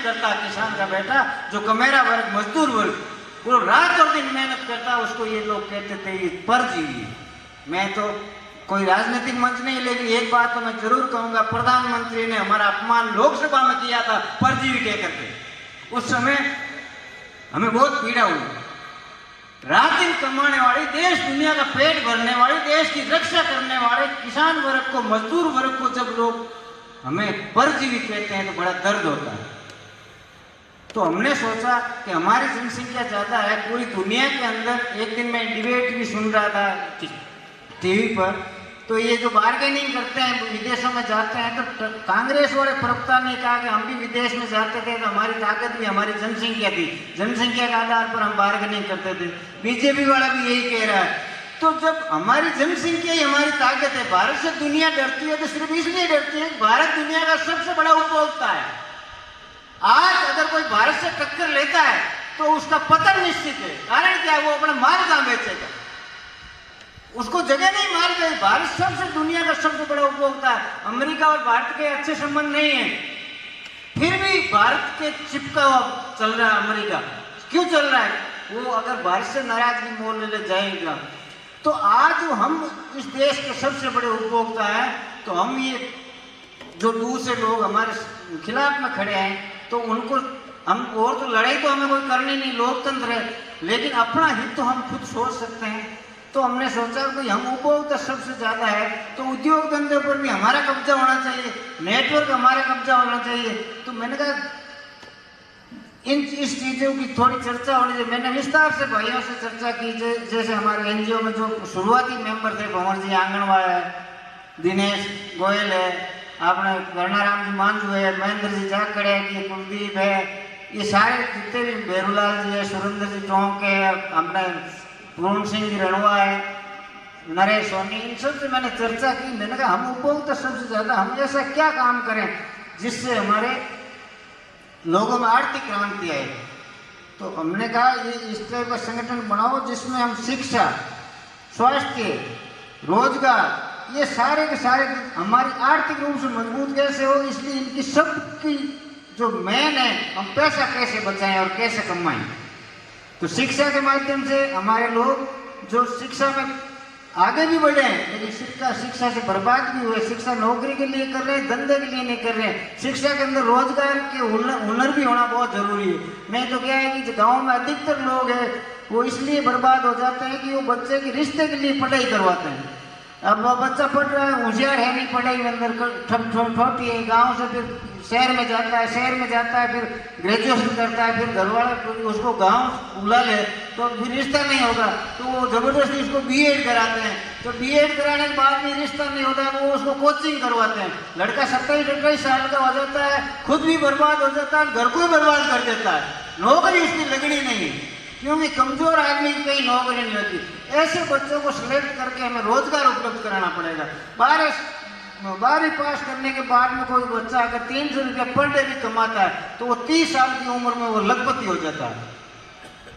करता किसान का बेटा, जो कमेरा वर्ग, मजदूर वर्ग, वो रात और दिन मेहनत करता, उसको ये लोग कहते थे ये परजीवी। मैं तो कोई राजनीतिक मंच नहीं, लेकिन एक बात तो मैं जरूर कहूंगा, प्रधानमंत्री ने हमारा अपमान लोकसभा में किया था परजीवी कह करके। उस समय हमें बहुत पीड़ा हुई। रात दिन कमाने वाली, देश दुनिया का पेट भरने वाली, देश की रक्षा करने वाले किसान वर्ग को, मजदूर वर्ग को जब लोग हमें परजीवी कहते हैं तो बड़ा दर्द होता है। तो हमने सोचा कि हमारी जनसंख्या ज्यादा है पूरी दुनिया के अंदर। एक दिन मैं डिबेट भी सुन रहा था टीवी पर, तो ये जो बार्गेनिंग करते हैं, विदेशों में जाते हैं, तो कांग्रेस वाले प्रवक्ता ने कहा कि हम भी विदेश में जाते थे तो हमारी ताकत भी हमारी जनसंख्या थी, जनसंख्या के आधार पर हम बार्गेनिंग करते थे। बीजेपी वाला भी यही कह रहा है। तो जब हमारी जनसंख्या ही हमारी ताकत है, भारत से दुनिया डरती है तो सिर्फ इसलिए डरती है, भारत दुनिया का सबसे बड़ा उपभोक्ता है। आज अगर कोई भारत से टक्कर लेता है तो उसका पतन निश्चित है। कारण क्या है? वो अपना माल कहां बेचेगा, उसको जगह नहीं माल गई। भारत सबसे दुनिया का सबसे बड़ा उपभोक्ता है। अमेरिका और भारत के अच्छे संबंध नहीं है, फिर भी भारत के चिपका हुआ चल रहा है अमेरिका। क्यों चल रहा है? वो अगर भारत से नाराजगी मोल ले जाएगा। तो आज हम इस देश के सबसे बड़े उपभोक्ता हैं, तो हम ये जो दूसरे लोग हमारे खिलाफ में खड़े हैं तो उनको हम, और तो लड़ाई तो हमें कोई करनी नहीं, लोकतंत्र है, लेकिन अपना हित तो हम खुद सोच सकते हैं। तो हमने सोचा कि हम उपभोक्ता सबसे ज्यादा है तो उद्योग धंधे पर भी हमारा कब्जा होना चाहिए, नेटवर्क हमारा कब्जा होना चाहिए। तो मैंने कहा इस चीजों की थोड़ी चर्चा होनी चाहिए। मैंने विस्तार से भाइयों से चर्चा की, जैसे हमारे एनजीओ में जो शुरुआती मेंबर थे, भंवर जी आंगनवाड़ है, दिनेश गोयल है, आपने कर्णाराम जी मांझू है, महेंद्र जी जाखड़ है, कुलदीप है, ये सारे जितने भी बेरूलाल जी है, सुरेंद्र जी टोंक है, अपने पूर्ण सिंह जी रणवा है, नरेश सोनी, इन सबसे मैंने चर्चा की। मैंने कहा हम उपभोक्ता सबसे ज्यादा, हम ऐसा क्या काम करें जिससे हमारे लोगों में आर्थिक क्रांति आए। तो हमने कहा ये इस तरह का संगठन बनाओ जिसमें हम शिक्षा, स्वास्थ्य, रोजगार, ये सारे के सारे हमारी आर्थिक रूप से मजबूत कैसे हो, इसलिए इनकी सबकी जो मेन है, हम पैसा कैसे बचाएं और कैसे कमाएं। तो शिक्षा के माध्यम से हमारे लोग जो शिक्षा में आगे भी बढ़े हैं, लेकिन शिक्षा से बर्बाद भी हुए। शिक्षा नौकरी के लिए कर रहे हैं, धंधे के लिए नहीं कर रहे हैं। शिक्षा के अंदर रोजगार के हुनर भी होना बहुत जरूरी है। नहीं तो क्या है कि गांव में अधिकतर लोग हैं वो इसलिए बर्बाद हो जाते हैं कि वो बच्चे के रिश्ते के लिए पढ़ाई करवाते हैं। अब बच्चा पढ़ रहा है, होशियार है नहीं, पढ़ाई में अंदर छोटी है, गाँव से फिर शहर में जाता है, शहर में जाता है, फिर ग्रेजुएशन करता है, फिर घर वाले उसको गांव बुला ले तो फिर रिश्ता नहीं होगा, तो वो जबरदस्ती उसको बीएड कराते हैं। तो बीएड कराने के बाद भी रिश्ता नहीं होता है तो वो उसको कोचिंग करवाते हैं। लड़का 27-28 साल का हो जाता है, खुद भी बर्बाद हो जाता है, घर को भी बर्बाद कर देता है। नौकरी उसकी लगनी नहीं, क्योंकि कमजोर आदमी की कहीं नौकरी नहीं लगती। ऐसे बच्चों को सिलेक्ट करके हमें रोजगार उपलब्ध कराना पड़ेगा। 12वीं पास करने के बाद में कोई बच्चा अगर 300 रुपया पर डे भी कमाता है तो वो 30 साल की उम्र में वो लखपति हो जाता है।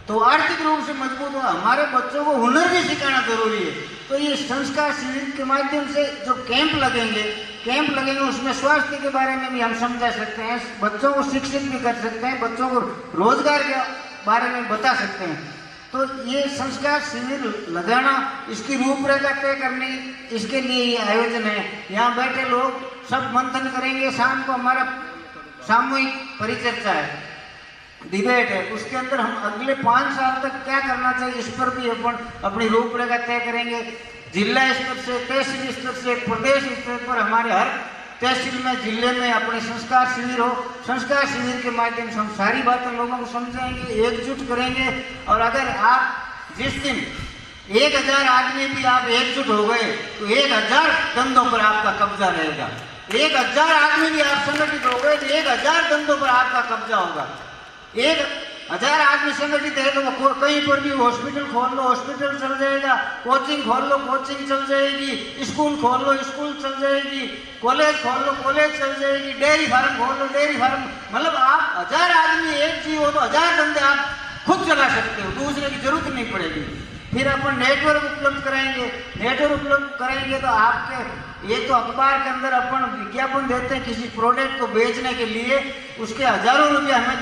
तो आर्थिक रूप से मजबूत हो, हमारे बच्चों को हुनर भी सिखाना जरूरी है। तो ये संस्कार शिविर के माध्यम से जो कैंप लगेंगे उसमें स्वास्थ्य के बारे में भी हम समझा सकते हैं, बच्चों को शिक्षित भी कर सकते हैं, बच्चों को रोजगार के बारे में बता सकते हैं। तो ये संस्कार शिविर लगाना, इसकी रूपरेखा तय करनी, इसके लिए ये आयोजन है। यहाँ बैठे लोग सब मंथन करेंगे। शाम को हमारा सामूहिक परिचर्चा है, डिबेट है, उसके अंदर हम अगले 5 साल तक क्या करना चाहिए इस पर भी अपन अपनी रूपरेखा तय करेंगे। जिला स्तर से, तहसील स्तर से, प्रदेश स्तर पर हमारे हर तहसील में, जिले में अपने संस्कार शिविर हो। संस्कार शिविर के माध्यम से हम सारी बातें लोगों को समझाएंगे, एकजुट करेंगे। और अगर आप जिस दिन 1000 आदमी भी आप एकजुट हो गए तो 1000 धंधों पर आपका कब्जा रहेगा। 1000 आदमी भी आप संगठित हो गए तो 1000 धंधों पर आपका कब्जा होगा। 1000 आदमी संगठित है तो वो कहीं पर भी हॉस्पिटल खोल लो, हॉस्पिटल चल जाएगा, कोचिंग खोल लो, कोचिंग चल जाएगी, स्कूल खोल लो, स्कूल चल जाएगी, कॉलेज खोल लो, कॉलेज चल जाएगी, डेयरी फार्म खोल लो, डेयरी फार्म। मतलब आप 1000 आदमी एक जीव हो तो 1000 धंधे आप खुद चला सकते हो, दूसरे की जरूरत नहीं पड़ेगी। फिर अपन नेटवर्क उपलब्ध कराएंगे, नेटवर्क उपलब्ध करेंगे तो आपके ये तो अखबार के अंदर अपन विज्ञापन देते हैं किसी प्रोडक्ट को बेचने के लिए, उसके हजारों रुपये हमें